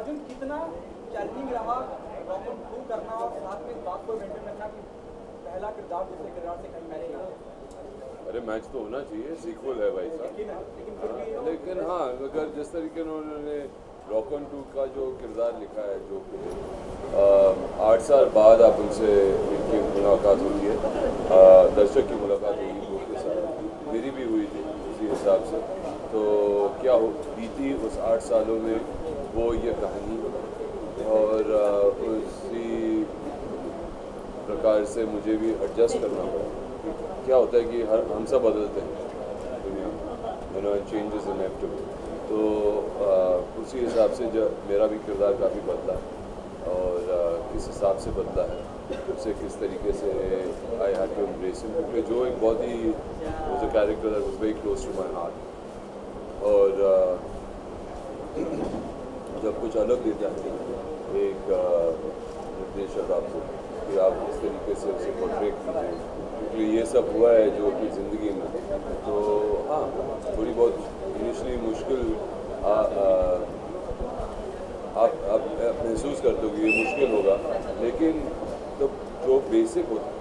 अर्जुन कितना चैलेंजिंग रहा रॉकन प्रूव करना और साथ में इस बात को मेंटेन रखना कि पहला किरदार दूसरे किरदार से कहीं मैच ना हो? अरे मैच तो होना चाहिए, सीक्वल है भाई साहब। लेकिन हाँ, अगर जिस तरीके से उन्होंने रॉकन 2 का जो किरदार लिखा है, जो 8 साल बाद आप उनसे इनकी मुलाकात होती है, दर्शक की मुलाकात होगी लोगों के साथ, मेरी भी हुई थी उसी हिसाब से। तो क्या हो बीती उस 8 सालों में वो ये कहानी, और उसी प्रकार से मुझे भी एडजस्ट करना पड़ा। क्या होता है कि हम सब बदलते हैं दुनिया में, चेंजेस इनेविटेबल। तो उसी हिसाब से जो मेरा भी किरदार काफ़ी बदला और किस हिसाब से बदला है, उसे किस तरीके से I had to embrace him, क्योंकि जो एक बहुत ही was a character that was very close to my heart. और जब कुछ अलग देता है एक निर्देशक आपको कि आप इस तरीके से उसे पोर्ट्रेट कीजिए, क्योंकि ये सब हुआ है जो कि ज़िंदगी में, तो हाँ थोड़ी बहुत इनिशली मुश्किल आप महसूस करते हो कि ये मुश्किल होगा, लेकिन तो जो बेसिक होता है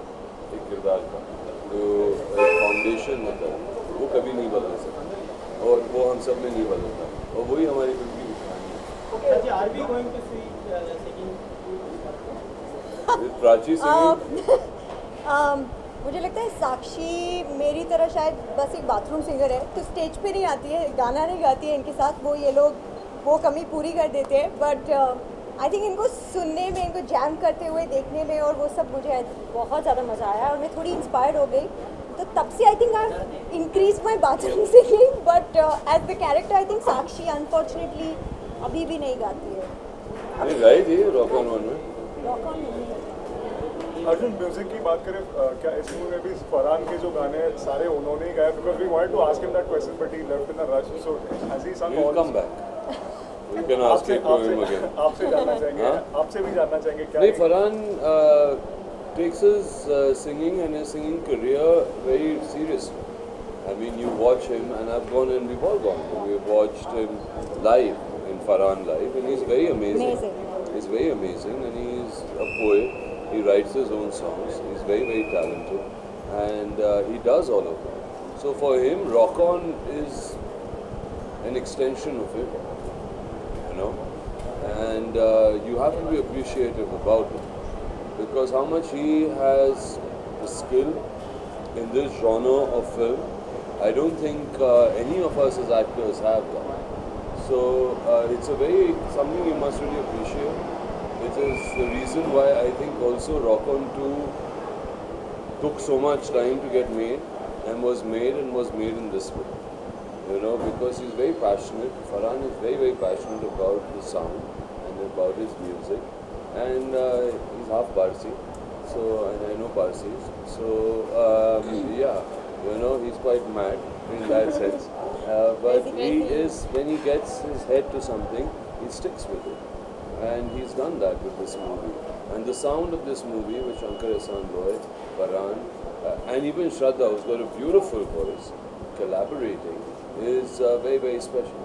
एक किरदार का, जो फाउंडेशन होता है, वो कभी नहीं बदल सकता और वो हम सब में नहीं बदलता, और वही हमारी फिल्म की कहानी है। प्राची सिंगिंग मुझे लगता है साक्षी मेरी तरह शायद बस एक बाथरूम सिंगर है, तो स्टेज पे नहीं आती है, गाना नहीं गाती है इनके साथ, वो ये लोग वो कमी पूरी कर देते हैं। बट आई थिंक इनको सुनने में, इनको जैम करते हुए देखने में और वो सब, मुझे बहुत ज़्यादा मज़ा आया और मैं थोड़ी इंस्पायर्ड हो गई। तो तब से I think I increase my bathroom singing, but as the character I think Sakshi unfortunately अभी भी नहीं गाती है। गाई थी रॉक ऑन वन में। अर्जुन, म्यूजिक की बात करें, क्या इस मूवी में भी फरहान के जो गाने सारे उन्होंने ही गाए? Because we wanted to ask him that question but he left in a rush, so has he सung all? Come back, you can ask him आपसे जानना चाहेंगे, आपसे भी जानना चाहेंगे क्या? नहीं, Farhan takes his singing and his singing career very seriously. I mean, you watch him, and I've gone and we've all gone. We've watched him live in Farhan live, and he's very amazing. He's very amazing, and he's a poet. He writes his own songs. He's very, very talented, and he does all of that. So for him, Rock On is an extension of him, you know, and you have to be appreciative about it, because how much he has the skill in this genre of film, I don't think any of us as actors have that. So it's a very something you must really appreciate. It is the reason why I think also Rock On 2 took so much time to get made, and was made in this way, you know, because he's very passionate. Farhan is very, very passionate about the sound and about his music, and he's half Parsi, so, and I know Parsis, so yeah, you know, he's quite mad in that sense, but he is, when he gets his head to something, he sticks with it, and he's done that with this movie. And the sound of this movie, with Shankar Ehsaan Loy, Farhan, and even Shraddha, who's got a beautiful voice, collaborating, is very, very special.